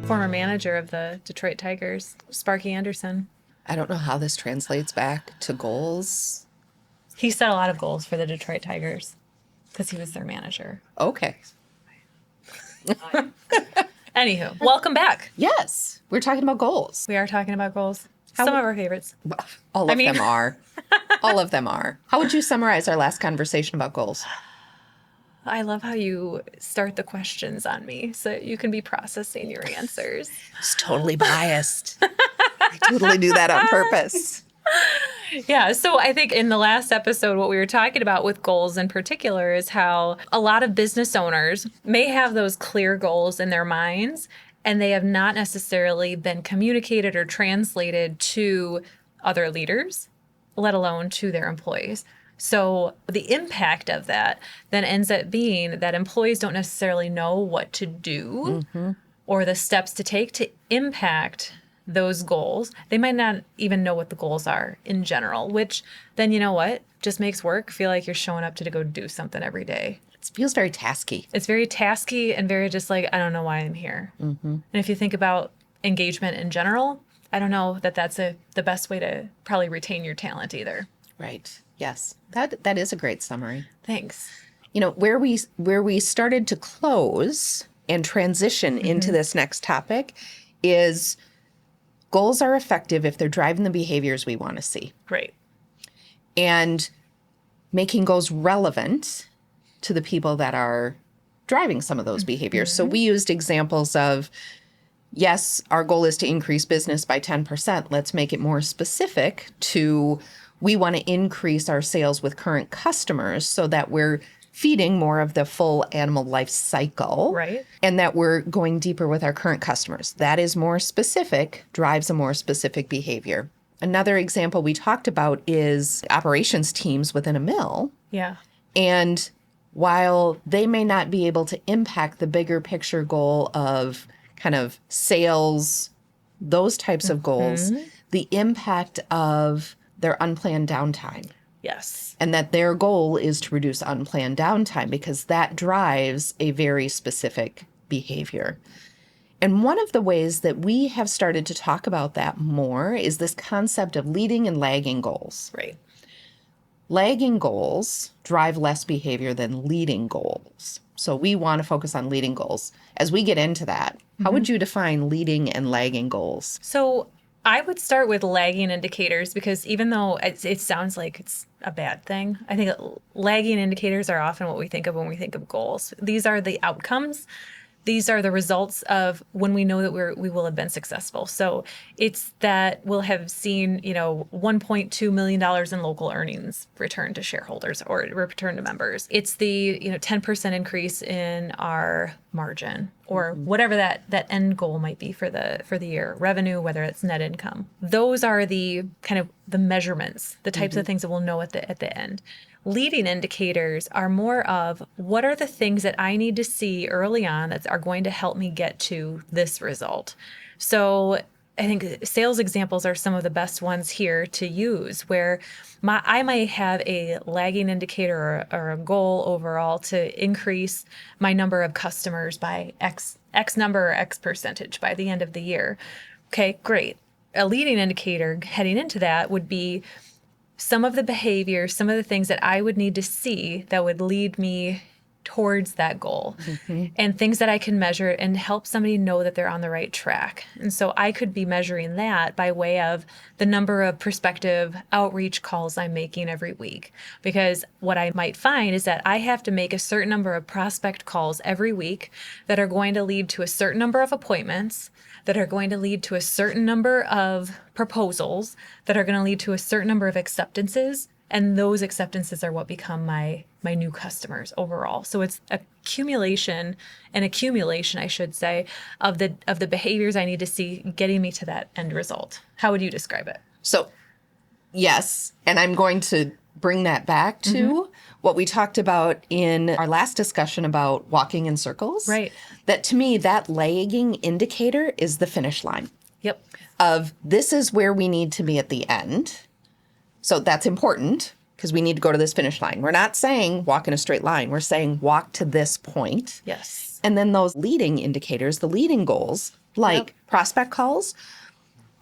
Former manager of the Detroit Tigers, Sparky Anderson. I don't know how this translates back to goals. He set a lot of goals for the Detroit Tigers because he was their manager. Okay. Anywho, welcome back. Yes, we're talking about goals. We are talking about goals. Some of our favorites. All of them are. All of them are. How would you summarize our last conversation about goals? I love how you start the questions on me so you can be processing your answers. It's totally biased. I totally do that on purpose. Yeah, so I think in the last episode, what we were talking about with goals in particular is how a lot of business owners may have those clear goals in their minds, and they have not necessarily been communicated or translated to other leaders, let alone to their employees. So the impact of that then ends up being that employees don't necessarily know what to do or the steps to take to impact those goals. They might not even know what the goals are in general, which then, you know what, just makes work feel like you're showing up to go do something every day. It feels very tasky. It's very tasky and very just like, I don't know why I'm here. And if you think about engagement in general, I don't know that that's the best way to probably retain your talent either. Right. Yes. That is a great summary. Thanks. You know, where we started to close and transition into this next topic is goals are effective if they're driving the behaviors we want to see. Great. And making goals relevant to the people that are driving some of those behaviors. So we used examples of, yes, our goal is to increase business by 10%. Let's make it more specific to we want to increase our sales with current customers so that we're feeding more of the full animal life cycle. Right. And that we're going deeper with our current customers. That is more specific, drives a more specific behavior. Another example we talked about is operations teams within a mill. Yeah. And while they may not be able to impact the bigger picture goal of kind of sales, those types of goals, the impact of their unplanned downtime. Yes. And that their goal is to reduce unplanned downtime because that drives a very specific behavior. And one of the ways that we have started to talk about that more is this concept of leading and lagging goals. Right. Lagging goals drive less behavior than leading goals. So we want to focus on leading goals. As we get into that, how would you define leading and lagging goals? So I would start with lagging indicators because even though it sounds like it's a bad thing, I think lagging indicators are often what we think of when we think of goals. These are the outcomes. These are the results of when we know that we will have been successful. So it's that we'll have seen, $1.2 million in local earnings returned to shareholders or returned to members. It's the, 10% increase in our margin or whatever that end goal might be for the year, revenue, whether it's net income. Those are the kind of the measurements, the types of things that we'll know at the end. Leading indicators are more of what are the things that I need to see early on that are going to help me get to this result. So I think sales examples are some of the best ones here to use where I might have a lagging indicator or a goal overall to increase my number of customers by X number or X percentage by the end of the year. Okay, great. A leading indicator heading into that would be some of the behaviors, some of the things that I would need to see that would lead me towards that goal and things that I can measure and help somebody know that they're on the right track. And so I could be measuring that by way of the number of prospective outreach calls I'm making every week. Because what I might find is that I have to make a certain number of prospect calls every week that are going to lead to a certain number of appointments, that are going to lead to a certain number of proposals, that are going to lead to a certain number of acceptances. And those acceptances are what become my new customers overall. So it's accumulation, I should say, of the behaviors I need to see getting me to that end result. How would you describe it? So, yes, and I'm going to bring that back to what we talked about in our last discussion about walking in circles. Right. That to me, that lagging indicator is the finish line Yep. of this is where we need to be at the end. So that's important because we need to go to this finish line. We're not saying walk in a straight line. We're saying walk to this point. Yes. And then those leading indicators, the leading goals, like prospect calls,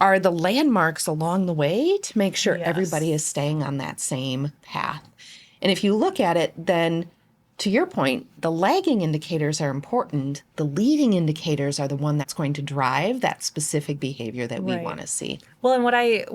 are the landmarks along the way to make sure Yes. everybody is staying on that same path. And if you look at it, then to your point, the lagging indicators are important. The leading indicators are the one that's going to drive that specific behavior that we Right. want to see. Well, and what I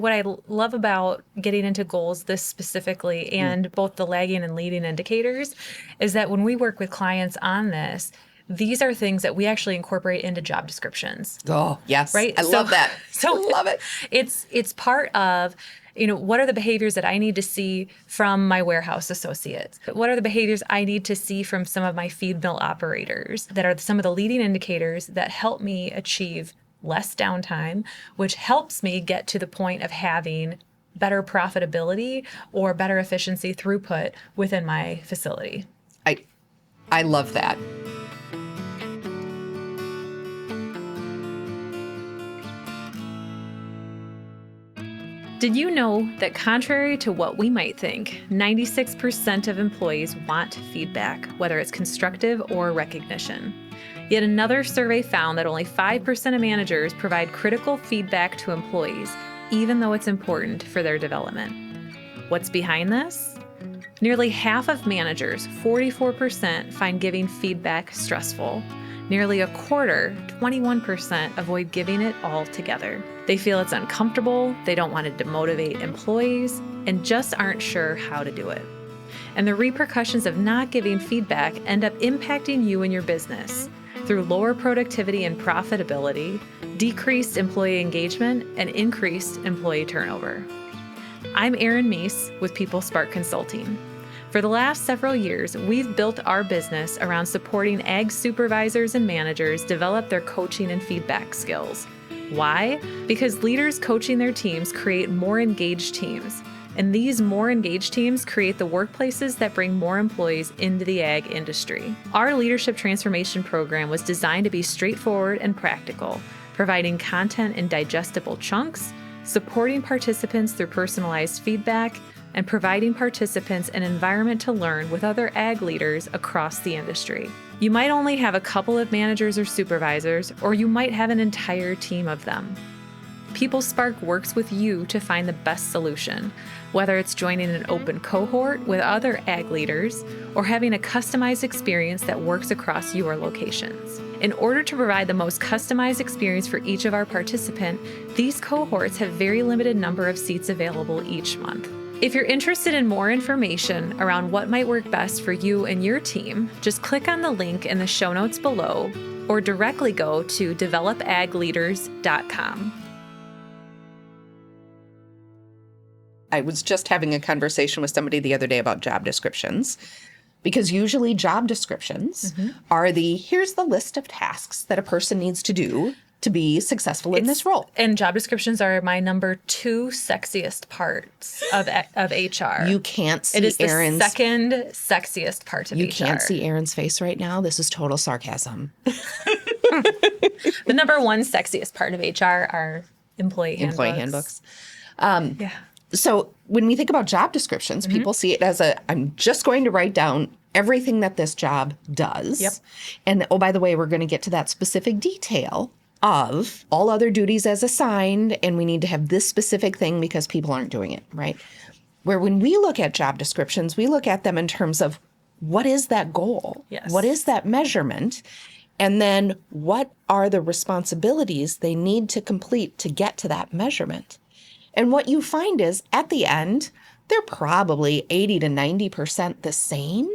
love about getting into goals this specifically and both the lagging and leading indicators is that when we work with clients on this, these are things that we actually incorporate into job descriptions. Oh, yes. Right? I love that. So I love it. It's part of, what are the behaviors that I need to see from my warehouse associates? What are the behaviors I need to see from some of my feed mill operators that are some of the leading indicators that help me achieve less downtime, which helps me get to the point of having better profitability or better efficiency throughput within my facility. I love that. Did you know that contrary to what we might think, 96% of employees want feedback, whether it's constructive or recognition? Yet another survey found that only 5% of managers provide critical feedback to employees, even though it's important for their development. What's behind this? Nearly half of managers, 44%, find giving feedback stressful. Nearly a quarter, 21%, avoid giving it altogether. They feel it's uncomfortable, they don't want to demotivate employees, and just aren't sure how to do it. And the repercussions of not giving feedback end up impacting you and your business through lower productivity and profitability, decreased employee engagement, and increased employee turnover. I'm Erin Meese with PeopleSpark Consulting. For the last several years, we've built our business around supporting ag supervisors and managers develop their coaching and feedback skills. Why? Because leaders coaching their teams create more engaged teams. And these more engaged teams create the workplaces that bring more employees into the ag industry. Our leadership transformation program was designed to be straightforward and practical, providing content in digestible chunks, supporting participants through personalized feedback, and providing participants an environment to learn with other ag leaders across the industry. You might only have a couple of managers or supervisors, or you might have an entire team of them. PeopleSpark works with you to find the best solution, whether it's joining an open cohort with other ag leaders or having a customized experience that works across your locations. In order to provide the most customized experience for each of our participants, these cohorts have very limited number of seats available each month. If you're interested in more information around what might work best for you and your team, just click on the link in the show notes below or directly go to developagleaders.com. I was just having a conversation with somebody the other day about job descriptions, because usually job descriptions are here's the list of tasks that a person needs to do to be successful in this role. And job descriptions are my number 2 sexiest parts of HR. You can't see It is the Erin's second sexiest part of HR. You can't see Erin's face right now. This is total sarcasm. The number 1 sexiest part of HR are employee handbooks. Yeah. So when we think about job descriptions, people see it as I'm just going to write down everything that this job does. Yep. And oh, by the way, we're going to get to that specific detail of all other duties as assigned, and we need to have this specific thing because people aren't doing it, right? Where when we look at job descriptions, we look at them in terms of what is that goal? Yes. What is that measurement? And then what are the responsibilities they need to complete to get to that measurement? And what you find is at the end, they're probably 80 to 90% the same.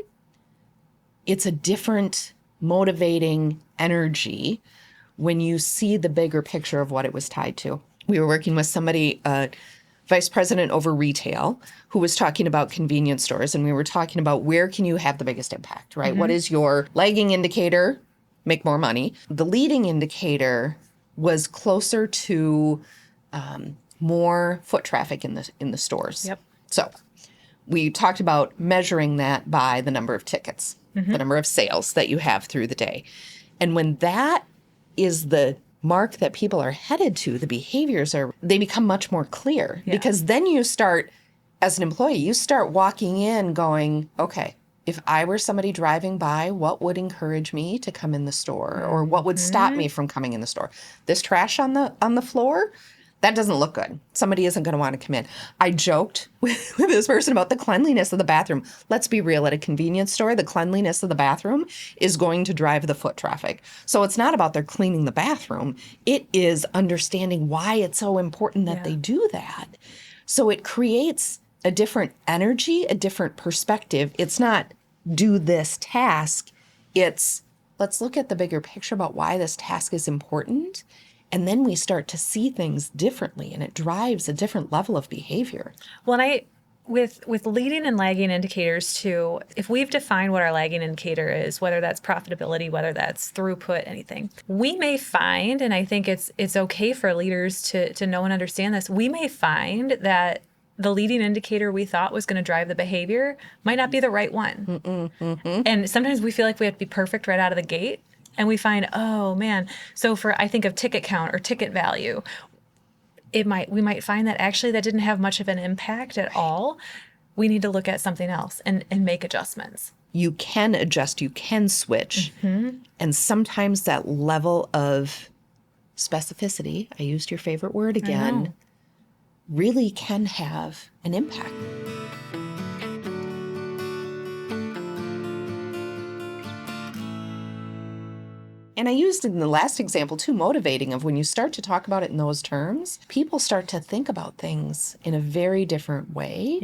It's a different motivating energy when you see the bigger picture of what it was tied to. We were working with somebody, vice president over retail, who was talking about convenience stores. And we were talking about where can you have the biggest impact, right? What is your lagging indicator? Make more money. The leading indicator was closer to more foot traffic in the stores. Yep. So we talked about measuring that by the number of tickets, the number of sales that you have through the day. And when that is the mark that people are headed to, the behaviors they become much more clear, because then you start, as an employee, you start walking in going, okay, if I were somebody driving by, what would encourage me to come in the store, or what would stop me from coming in the store? This trash on the floor? That doesn't look good. Somebody isn't going to want to come in. I joked with this person about the cleanliness of the bathroom. Let's be real. At a convenience store, the cleanliness of the bathroom is going to drive the foot traffic. So it's not about their cleaning the bathroom. It is understanding why it's so important that they do that. So it creates a different energy, a different perspective. It's not do this task. It's let's look at the bigger picture about why this task is important. And then we start to see things differently, and it drives a different level of behavior. Well, and with leading and lagging indicators too, if we've defined what our lagging indicator is, whether that's profitability, whether that's throughput, anything, we may find, and I think it's okay for leaders to know and understand this, we may find that the leading indicator we thought was going to drive the behavior might not be the right one. And sometimes we feel like we have to be perfect right out of the gate. And we find, oh man, so I think of ticket count or ticket value, we might find that actually that didn't have much of an impact at all. We need to look at something else and make adjustments. You can adjust, you can switch. And sometimes that level of specificity, I used your favorite word again, really can have an impact. And I used in the last example too, motivating, of when you start to talk about it in those terms, people start to think about things in a very different way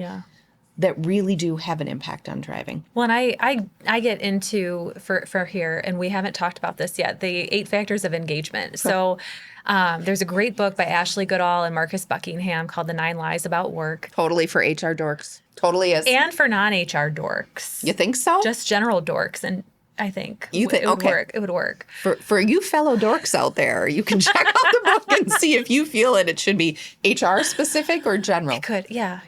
that really do have an impact on driving. Well, and I get into, for here, and we haven't talked about this yet, the 8 factors of engagement. So there's a great book by Ashley Goodall and Marcus Buckingham called The 9 Lies About Work. Totally for HR dorks. Totally is. And for non-HR dorks. You think so? Just general dorks. And I think it would work. It would work. For you fellow dorks out there, you can check out the book and see if you feel it should be HR specific or general. It could, yeah.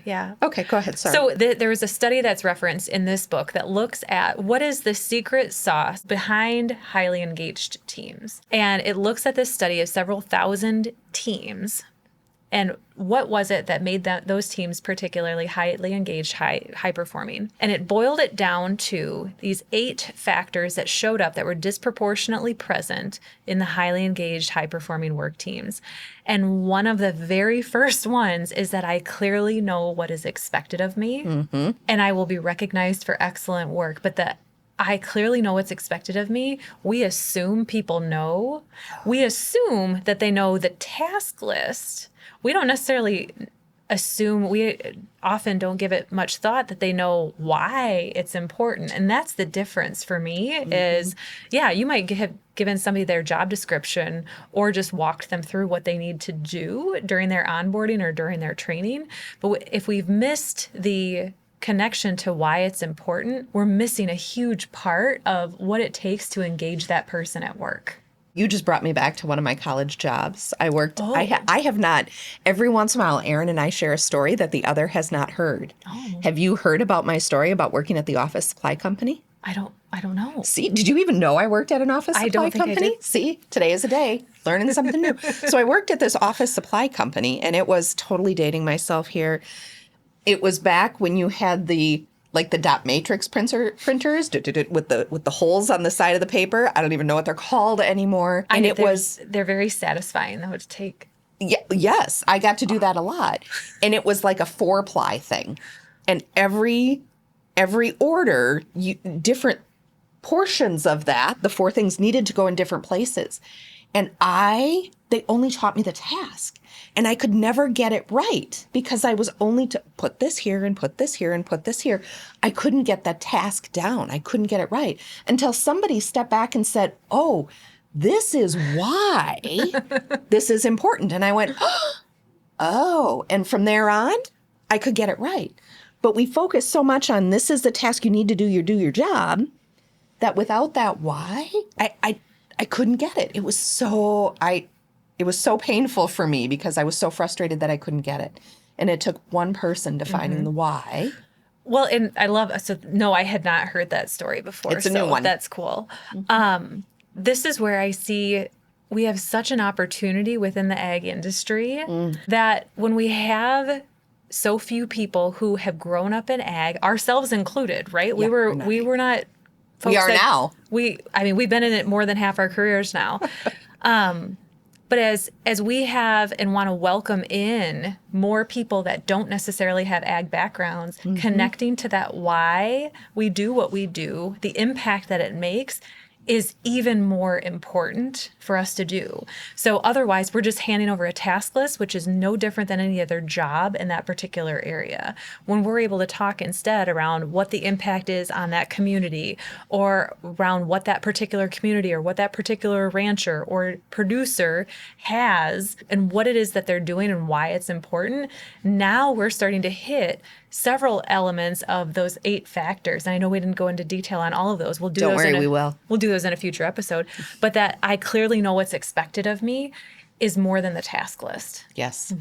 Okay, go ahead. Sorry. So there was a study that's referenced in this book that looks at what is the secret sauce behind highly engaged teams. And it looks at this study of several thousand teams. And what was it that made those teams particularly highly engaged, high performing? And it boiled it down to these 8 factors that showed up that were disproportionately present in the highly engaged, high performing work teams. And one of the very first ones is that I clearly know what is expected of me, and I will be recognized for excellent work. But I clearly know what's expected of me. We assume people know. We assume that they know the task list. We don't necessarily assume, we often don't give it much thought that they know why it's important. And that's the difference for me is, you might have given somebody their job description or just walked them through what they need to do during their onboarding or during their training. But if we've missed the connection to why it's important, we're missing a huge part of what it takes to engage that person at work. You just brought me back to one of my college jobs. I worked, I have not, every once in a while, Erin and I share a story that the other has not heard. Have you heard about my story about working at the office supply company? I don't know. See, did you even know I worked at an office supply don't think company? I did. See, today is a day, learning something new. So I worked at this office supply company, and it was totally dating myself here. It was back when you had the dot matrix printers with the holes on the side of the paper. I don't even know what they're called anymore. And they're very satisfying though to take. Yeah, yes, I got to do that a lot. And it was like a 4-ply thing. And every order, different portions of that, the 4 things needed to go in different places. And they only taught me the task. And I could never get it right because I was only to put this here and put this here and put this here. I couldn't get that task down. I couldn't get it right until somebody stepped back and said, oh, this is why this is important. And I went, oh, and from there on, I could get it right. But we focus so much on this is the task you need to do your job that without that why, I couldn't get it. It was so painful for me because I was so frustrated that I couldn't get it. And it took one person defining the why Well, and I love, so no, I had not heard that story before. It's a so new one. That's cool. This is where I see we have such an opportunity within the ag industry that when we have so few people who have grown up in ag, ourselves included, right? Yeah, We were not folks We are that- now. I mean, we've been in it more than half our careers now. But as we have and want to welcome in more people that don't necessarily have ag backgrounds, connecting to that why we do what we do, the impact that it makes is even more important for us to do. So otherwise, we're just handing over a task list, which is no different than any other job in that particular area. When we're able to talk instead around what the impact is on that community, or around what that particular community or what that particular rancher or producer has and what it is that they're doing and why it's important, now we're starting to hit several elements of those 8 factors. And I know we didn't go into detail on all of those. We'll do Don't those worry, we will. We'll do those in a future episode. But that I clearly know what's expected of me is more than the task list. Yes.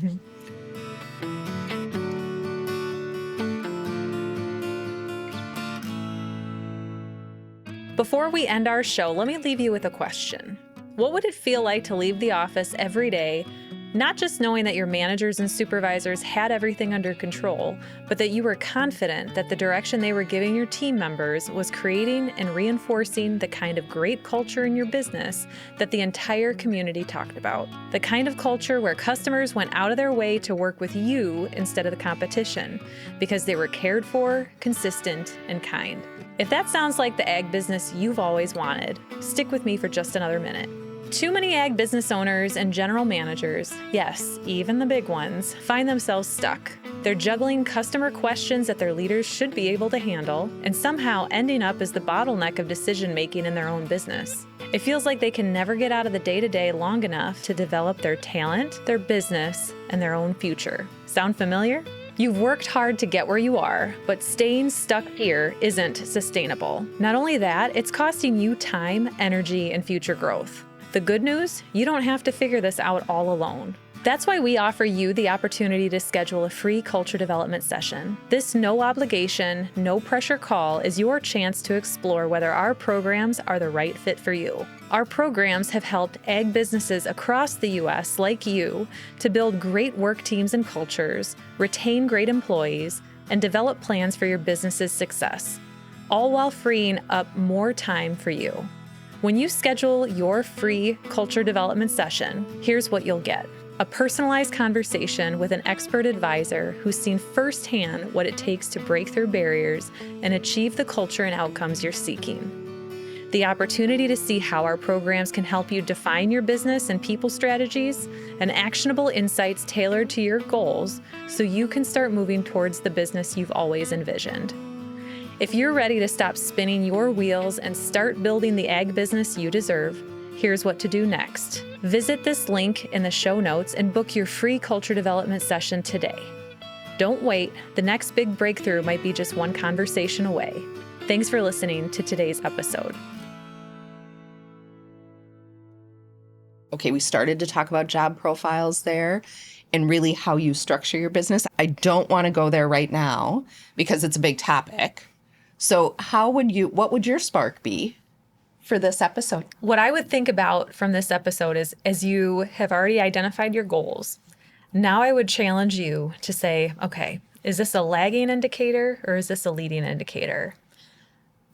Before we end our show, let me leave you with a question. What would it feel like to leave the office every day, not just knowing that your managers and supervisors had everything under control, but that you were confident that the direction they were giving your team members was creating and reinforcing the kind of great culture in your business that the entire community talked about? The kind of culture where customers went out of their way to work with you instead of the competition because they were cared for, consistent, and kind. If that sounds like the ag business you've always wanted, stick with me for just another minute. Too many ag business owners and general managers, yes, even the big ones, find themselves stuck. They're juggling customer questions that their leaders should be able to handle and somehow ending up as the bottleneck of decision making in their own business. It feels like they can never get out of the day-to-day long enough to develop their talent, their business, and their own future. Sound familiar? You've worked hard to get where you are, but staying stuck here isn't sustainable. Not only that, it's costing you time, energy, and future growth. The good news, you don't have to figure this out all alone. That's why we offer you the opportunity to schedule a free culture development session. This no obligation, no pressure call is your chance to explore whether our programs are the right fit for you. Our programs have helped ag businesses across the U.S. like you to build great work teams and cultures, retain great employees, and develop plans for your business's success, all while freeing up more time for you. When you schedule your free culture development session, here's what you'll get. A personalized conversation with an expert advisor who's seen firsthand what it takes to break through barriers and achieve the culture and outcomes you're seeking. The opportunity to see how our programs can help you define your business and people strategies, and actionable insights tailored to your goals so you can start moving towards the business you've always envisioned. If you're ready to stop spinning your wheels and start building the ag business you deserve, here's what to do next. Visit this link in the show notes and book your free culture development session today. Don't wait, the next big breakthrough might be just one conversation away. Thanks for listening to today's episode. Okay, we started to talk about job profiles there and really how you structure your business. I don't want to go there right now because it's a big topic. So what would your spark be for this episode? What I would think about from this episode is, as you have already identified your goals, now I would challenge you to say, okay, is this a lagging indicator or is this a leading indicator?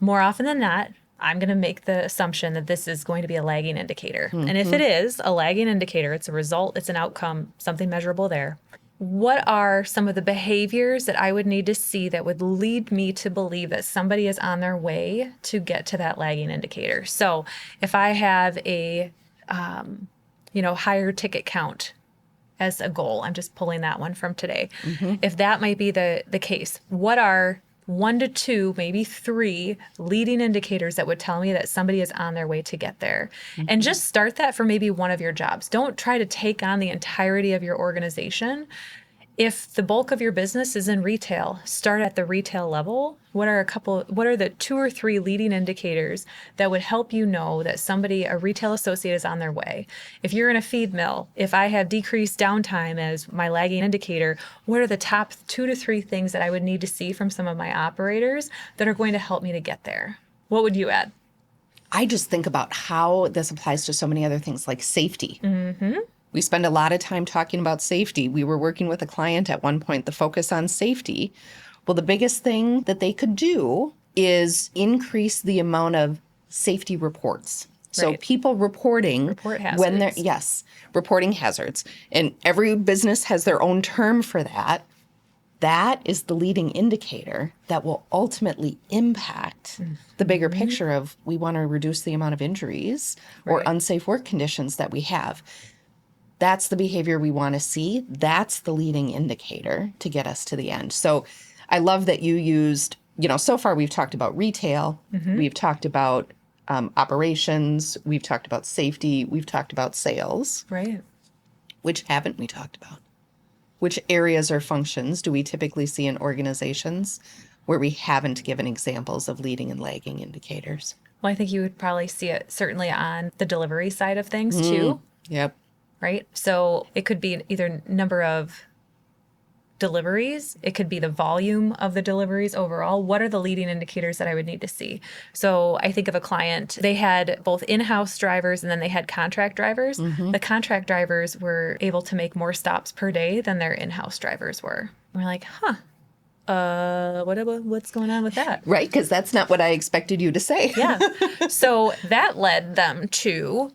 More often than not, I'm going to make the assumption that this is going to be a lagging indicator. And if it is a lagging indicator, it's a result, it's an outcome, something measurable there. What are some of the behaviors that I would need to see that would lead me to believe that somebody is on their way to get to that lagging indicator? So if I have a, higher ticket count as a goal, I'm just pulling that one from today. If that might be the case, what are 1 to 2, maybe 3 leading indicators that would tell me that somebody is on their way to get there? And just start that for maybe one of your jobs. Don't try to take on the entirety of your organization. If the bulk of your business is in retail, start at the retail level. What are the 2 or 3 leading indicators that would help you know that a retail associate is on their way? If you're in a feed mill, if I have decreased downtime as my lagging indicator, what are the top 2 to 3 things that I would need to see from some of my operators that are going to help me to get there? What would you add? I just think about how this applies to so many other things like safety. Mm-hmm. We spend a lot of time talking about safety. We were working with a client at one point, the focus on safety. Well, the biggest thing that they could do is increase the amount of safety reports. So Right. people reporting Report when they're, hazards. reporting hazards. And every business has their own term for that. That is the leading indicator that will ultimately impact the bigger picture of we want to reduce the amount of injuries or Right. unsafe work conditions that we have. That's the behavior we want to see. That's the leading indicator to get us to the end. So I love that you used, so far we've talked about retail, we've talked about operations, we've talked about safety, we've talked about sales. Right. Which haven't we talked about? Which areas or functions do we typically see in organizations where we haven't given examples of leading and lagging indicators? Well, I think you would probably see it certainly on the delivery side of things too. Yep. Right? So it could be either number of deliveries, it could be the volume of the deliveries overall. What are the leading indicators that I would need to see? So I think of a client, they had both in-house drivers and then they had contract drivers. The contract drivers were able to make more stops per day than their in-house drivers were. We're like, what's going on with that? Right, because that's not what I expected you to say. Yeah. So that led them to,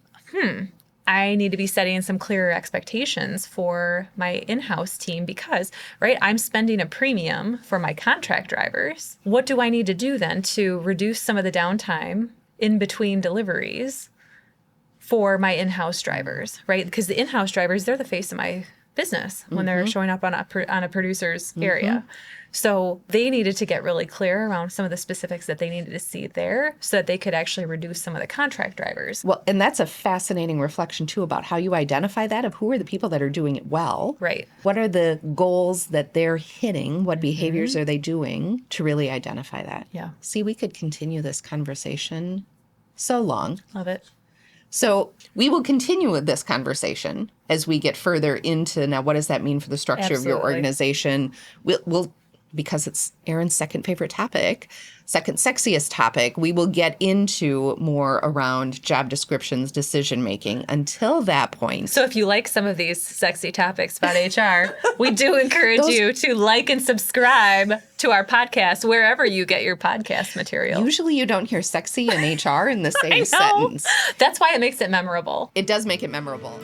I need to be setting some clearer expectations for my in-house team because, right, I'm spending a premium for my contract drivers. What do I need to do then to reduce some of the downtime in between deliveries for my in-house drivers, right? Because the in-house drivers, they're the face of my business when they're showing up on a producer's area. So they needed to get really clear around some of the specifics that they needed to see there so that they could actually reduce some of the contract drivers. Well, and that's a fascinating reflection, too, about how you identify that, of who are the people that are doing it well. Right. What are the goals that they're hitting? What behaviors are they doing to really identify that? Yeah. See, we could continue this conversation so long. Love it. So we will continue with this conversation as we get further into now, what does that mean for the structure of your Absolutely. organization? We'll because it's Erin's second favorite topic, second sexiest topic, we will get into more around job descriptions, decision making. Until that point. So if you like some of these sexy topics about HR, we do encourage you to like and subscribe to our podcast wherever you get your podcast material. Usually you don't hear sexy and HR in the I same know. sentence. That's why it makes it memorable. It does make it memorable.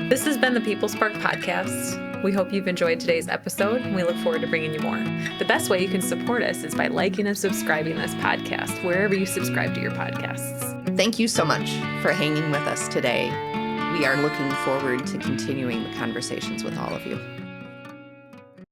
This has been the People Spark Podcast. We hope you've enjoyed today's episode, and we look forward to bringing you more. The best way you can support us is by liking and subscribing this podcast wherever you subscribe to your podcasts. Thank you so much for hanging with us today. We are looking forward to continuing the conversations with all of you.